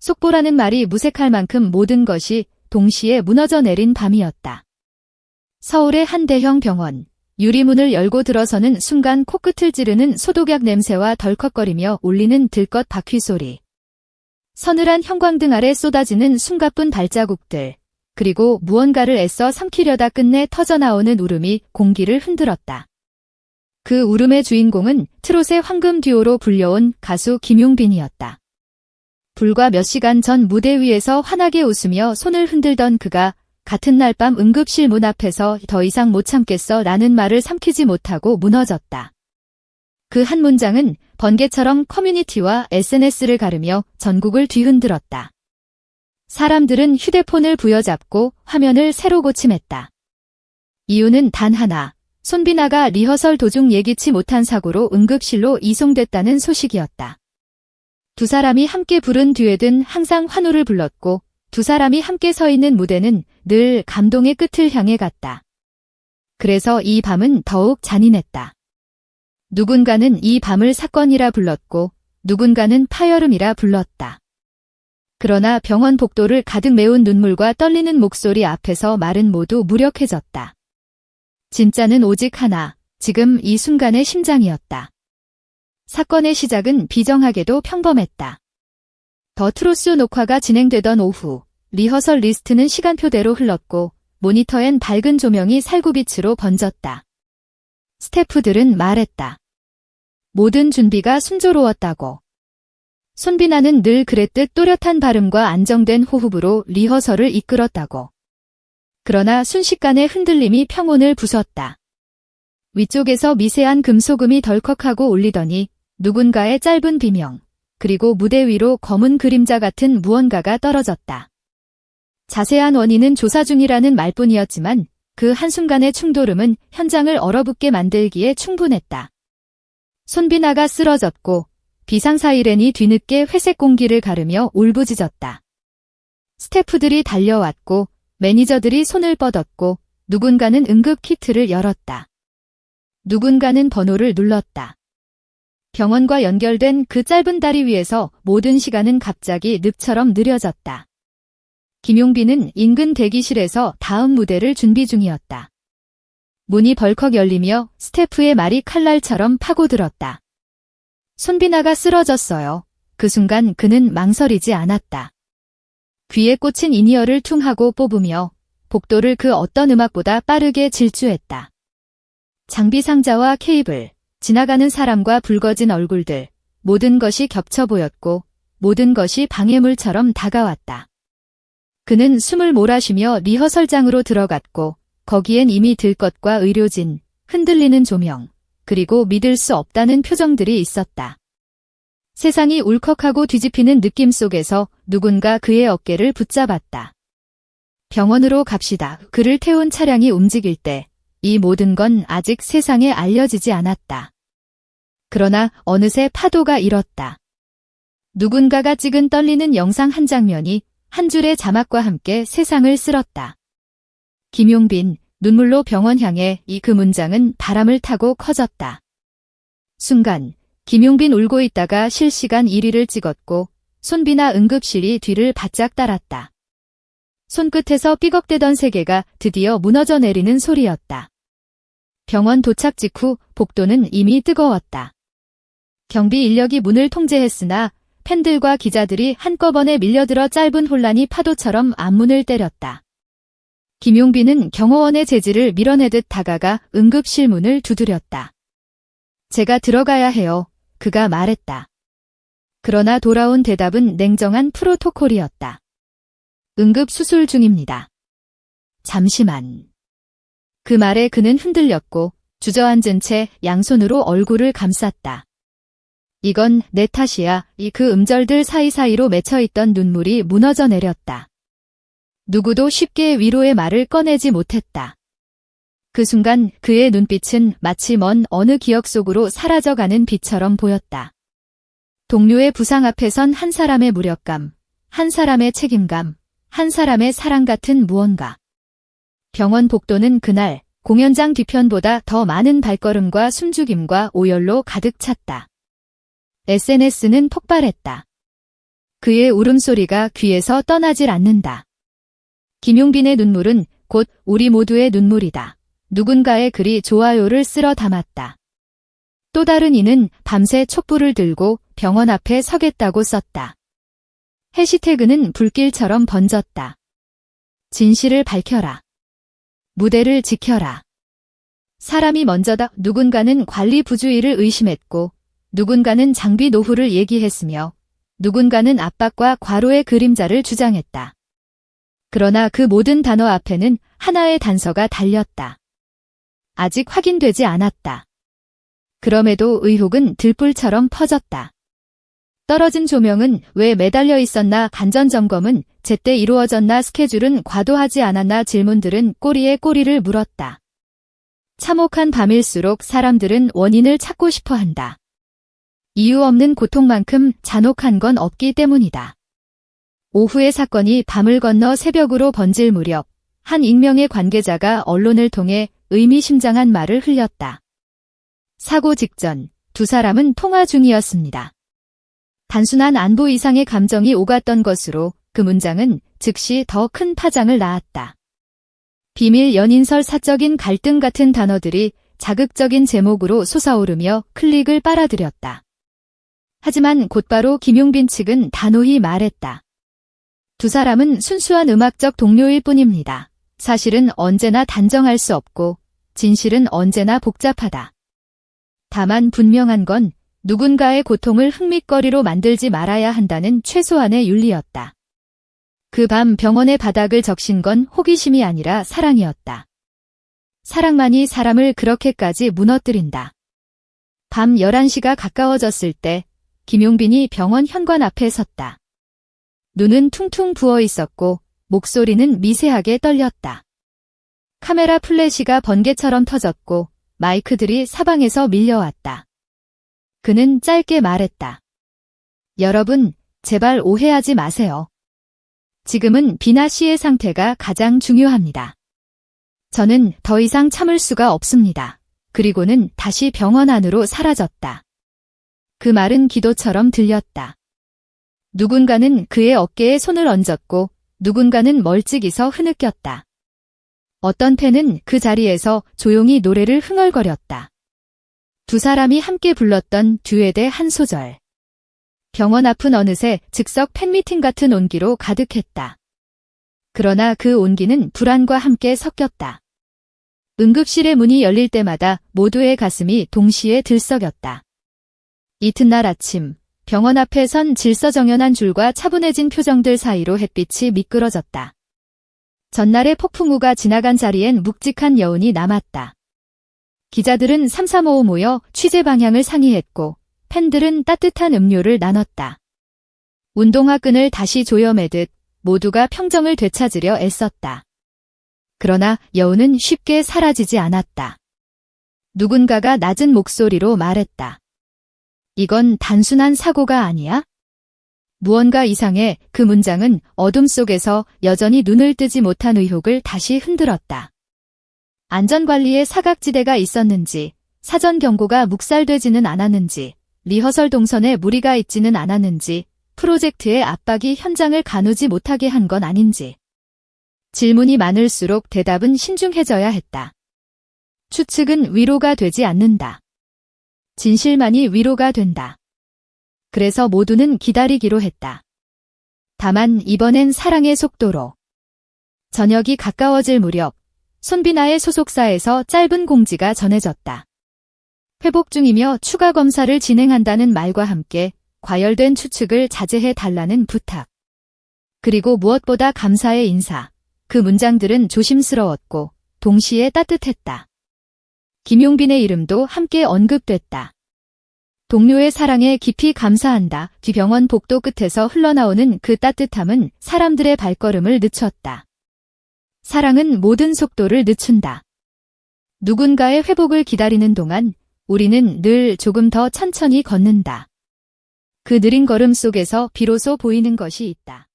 속보라는 말이 무색할 만큼 모든 것이 동시에 무너져 내린 밤이었다. 서울의 한 대형 병원. 유리문을 열고 들어서는 순간 코끝을 찌르는 소독약 냄새와 덜컥거리며 울리는 들것 바퀴 소리. 서늘한 형광등 아래 쏟아지는 숨가쁜 발자국들. 그리고 무언가를 애써 삼키려다 끝내 터져나오는 울음이 공기를 흔들었다. 그 울음의 주인공은 트롯의 황금 듀오로 불려온 가수 김용빈이었다. 불과 몇 시간 전 무대 위에서 환하게 웃으며 손을 흔들던 그가 같은 날 밤 응급실 문 앞에서 더 이상 못 참겠어 라는 말을 삼키지 못하고 무너졌다. 그 한 문장은 번개처럼 커뮤니티와 SNS를 가르며 전국을 뒤흔들었다. 사람들은 휴대폰을 부여잡고 화면을 새로 고침했다. 이유는 단 하나, 손비나가 리허설 도중 예기치 못한 사고로 응급실로 이송됐다는 소식이었다. 두 사람이 함께 부른 듀엣은 항상 환호를 불렀고 두 사람이 함께 서 있는 무대는 늘 감동의 끝을 향해 갔다. 그래서 이 밤은 더욱 잔인했다. 누군가는 이 밤을 사건이라 불렀고 누군가는 파열음이라 불렀다. 그러나 병원 복도를 가득 메운 눈물과 떨리는 목소리 앞에서 말은 모두 무력해졌다. 진짜는 오직 하나, 지금 이 순간의 심장이었다. 사건의 시작은 비정하게도 평범했다. 더 트로스 녹화가 진행되던 오후, 리허설 리스트는 시간표대로 흘렀고 모니터엔 밝은 조명이 살구빛으로 번졌다. 스태프들은 말했다. 모든 준비가 순조로웠다고. 손비나는 늘 그랬듯 또렷한 발음과 안정된 호흡으로 리허설을 이끌었다고. 그러나 순식간에 흔들림이 평온을 부쉈다. 위쪽에서 미세한 금소금이 덜컥하고 울리더니 누군가의 짧은 비명, 그리고 무대 위로 검은 그림자 같은 무언가가 떨어졌다. 자세한 원인은 조사 중이라는 말뿐이었지만 그 한순간의 충돌음은 현장을 얼어붙게 만들기에 충분했다. 손비나가 쓰러졌고 비상 사이렌이 뒤늦게 회색 공기를 가르며 울부짖었다. 스태프들이 달려왔고 매니저들이 손을 뻗었고 누군가는 응급 키트를 열었다. 누군가는 번호를 눌렀다. 병원과 연결된 그 짧은 다리 위에서 모든 시간은 갑자기 늪처럼 느려졌다. 김용빈은 인근 대기실에서 다음 무대를 준비 중이었다. 문이 벌컥 열리며 스태프의 말이 칼날처럼 파고들었다. 손비나가 쓰러졌어요. 그 순간 그는 망설이지 않았다. 귀에 꽂힌 인이어를 퉁 하고 뽑으며 복도를 그 어떤 음악보다 빠르게 질주했다. 장비 상자와 케이블, 지나가는 사람과 붉어진 얼굴들, 모든 것이 겹쳐 보였고 모든 것이 방해물처럼 다가왔다. 그는 숨을 몰아쉬며 리허설장으로 들어갔고 거기엔 이미 들것과 의료진, 흔들리는 조명, 그리고 믿을 수 없다는 표정들이 있었다. 세상이 울컥하고 뒤집히는 느낌 속에서 누군가 그의 어깨를 붙잡았다. 병원으로 갑시다. 그를 태운 차량이 움직일 때 이 모든 건 아직 세상에 알려지지 않았다. 그러나 어느새 파도가 일었다. 누군가가 찍은 떨리는 영상 한 장면이 한 줄의 자막과 함께 세상을 쓸었다. 김용빈, 눈물로 병원 향해 이 그 문장은 바람을 타고 커졌다. 순간 김용빈 울고 있다가 실시간 1위를 찍었고 손비나 응급실이 뒤를 바짝 따랐다. 손끝에서 삐걱대던 세계가 드디어 무너져 내리는 소리였다. 병원 도착 직후 복도는 이미 뜨거웠다. 경비 인력이 문을 통제했으나 팬들과 기자들이 한꺼번에 밀려들어 짧은 혼란이 파도처럼 앞문을 때렸다. 김용빈은 경호원의 제지를 밀어내듯 다가가 응급실 문을 두드렸다. 제가 들어가야 해요. 그가 말했다. 그러나 돌아온 대답은 냉정한 프로토콜이었다. 응급 수술 중입니다. 잠시만. 그 말에 그는 흔들렸고 주저앉은 채 양손으로 얼굴을 감쌌다. 이건 내 탓이야. 이 그 음절들 사이사이로 맺혀있던 눈물이 무너져 내렸다. 누구도 쉽게 위로의 말을 꺼내지 못했다. 그 순간 그의 눈빛은 마치 먼 어느 기억 속으로 사라져가는 빛처럼 보였다. 동료의 부상 앞에 선 한 사람의 무력감, 한 사람의 책임감, 한 사람의 사랑 같은 무언가. 병원 복도는 그날 공연장 뒤편보다 더 많은 발걸음과 숨죽임과 오열로 가득 찼다. SNS는 폭발했다. 그의 울음소리가 귀에서 떠나질 않는다. 김용빈의 눈물은 곧 우리 모두의 눈물이다. 누군가의 글이 좋아요를 쓸어 담았다. 또 다른 이는 밤새 촛불을 들고 병원 앞에 서겠다고 썼다. 해시태그는 불길처럼 번졌다. 진실을 밝혀라. 무대를 지켜라. 사람이 먼저다. 누군가는 관리 부주의를 의심했고, 누군가는 장비 노후를 얘기했으며, 누군가는 압박과 과로의 그림자를 주장했다. 그러나 그 모든 단어 앞에는 하나의 단서가 달렸다. 아직 확인되지 않았다. 그럼에도 의혹은 들불처럼 퍼졌다. 떨어진 조명은 왜 매달려 있었나, 간전 점검은 제때 이루어졌나, 스케줄은 과도하지 않았나, 질문들은 꼬리에 꼬리를 물었다. 참혹한 밤일수록 사람들은 원인을 찾고 싶어 한다. 이유 없는 고통만큼 잔혹한 건 없기 때문이다. 오후의 사건이 밤을 건너 새벽으로 번질 무렵, 한 익명의 관계자가 언론을 통해 의미심장한 말을 흘렸다. 사고 직전 두 사람은 통화 중이었습니다. 단순한 안보 이상의 감정이 오갔던 것으로 그 문장은 즉시 더 큰 파장을 낳았다. 비밀 연인설, 사적인 갈등 같은 단어들이 자극적인 제목으로 솟아오르며 클릭을 빨아들였다. 하지만 곧바로 김용빈 측은 단호히 말했다. 두 사람은 순수한 음악적 동료일 뿐입니다. 사실은 언제나 단정할 수 없고 진실은 언제나 복잡하다. 다만 분명한 건 누군가의 고통을 흥밋거리로 만들지 말아야 한다는 최소한의 윤리였다. 그 밤 병원의 바닥을 적신 건 호기심이 아니라 사랑이었다. 사랑만이 사람을 그렇게까지 무너뜨린다. 밤 11시가 가까워졌을 때 김용빈이 병원 현관 앞에 섰다. 눈은 퉁퉁 부어 있었고 목소리는 미세하게 떨렸다. 카메라 플래시가 번개처럼 터졌고 마이크들이 사방에서 밀려왔다. 그는 짧게 말했다. 여러분, 제발 오해하지 마세요. 지금은 비나 씨의 상태가 가장 중요합니다. 저는 더 이상 참을 수가 없습니다. 그리고는 다시 병원 안으로 사라졌다. 그 말은 기도처럼 들렸다. 누군가는 그의 어깨에 손을 얹었고 누군가는 멀찍이서 흐느꼈다. 어떤 팬은 그 자리에서 조용히 노래를 흥얼거렸다. 두 사람이 함께 불렀던 듀엣의 한 소절. 병원 앞은 어느새 즉석 팬미팅 같은 온기로 가득했다. 그러나 그 온기는 불안과 함께 섞였다. 응급실의 문이 열릴 때마다 모두의 가슴이 동시에 들썩였다. 이튿날 아침, 병원 앞에 선 질서정연한 줄과 차분해진 표정들 사이로 햇빛이 미끄러졌다. 전날의 폭풍우가 지나간 자리엔 묵직한 여운이 남았다. 기자들은 삼삼오오 모여 취재 방향을 상의했고 팬들은 따뜻한 음료를 나눴다. 운동화 끈을 다시 조여매듯 모두가 평정을 되찾으려 애썼다. 그러나 여운은 쉽게 사라지지 않았다. 누군가가 낮은 목소리로 말했다. 이건 단순한 사고가 아니야? 무언가 이상해. 그 문장은 어둠 속에서 여전히 눈을 뜨지 못한 의혹을 다시 흔들었다. 안전관리에 사각지대가 있었는지, 사전 경고가 묵살되지는 않았는지, 리허설 동선에 무리가 있지는 않았는지, 프로젝트의 압박이 현장을 가누지 못하게 한 건 아닌지. 질문이 많을수록 대답은 신중해져야 했다. 추측은 위로가 되지 않는다. 진실만이 위로가 된다. 그래서 모두는 기다리기로 했다. 다만 이번엔 사랑의 속도로. 저녁이 가까워질 무렵 손비나의 소속사에서 짧은 공지가 전해졌다. 회복 중이며 추가 검사를 진행한다는 말과 함께 과열된 추측을 자제해 달라는 부탁. 그리고 무엇보다 감사의 인사. 그 문장들은 조심스러웠고 동시에 따뜻했다. 김용빈의 이름도 함께 언급됐다. 동료의 사랑에 깊이 감사한다. 뒤병원 복도 끝에서 흘러나오는 그 따뜻함은 사람들의 발걸음을 늦췄다. 사랑은 모든 속도를 늦춘다. 누군가의 회복을 기다리는 동안 우리는 늘 조금 더 천천히 걷는다. 그 느린 걸음 속에서 비로소 보이는 것이 있다.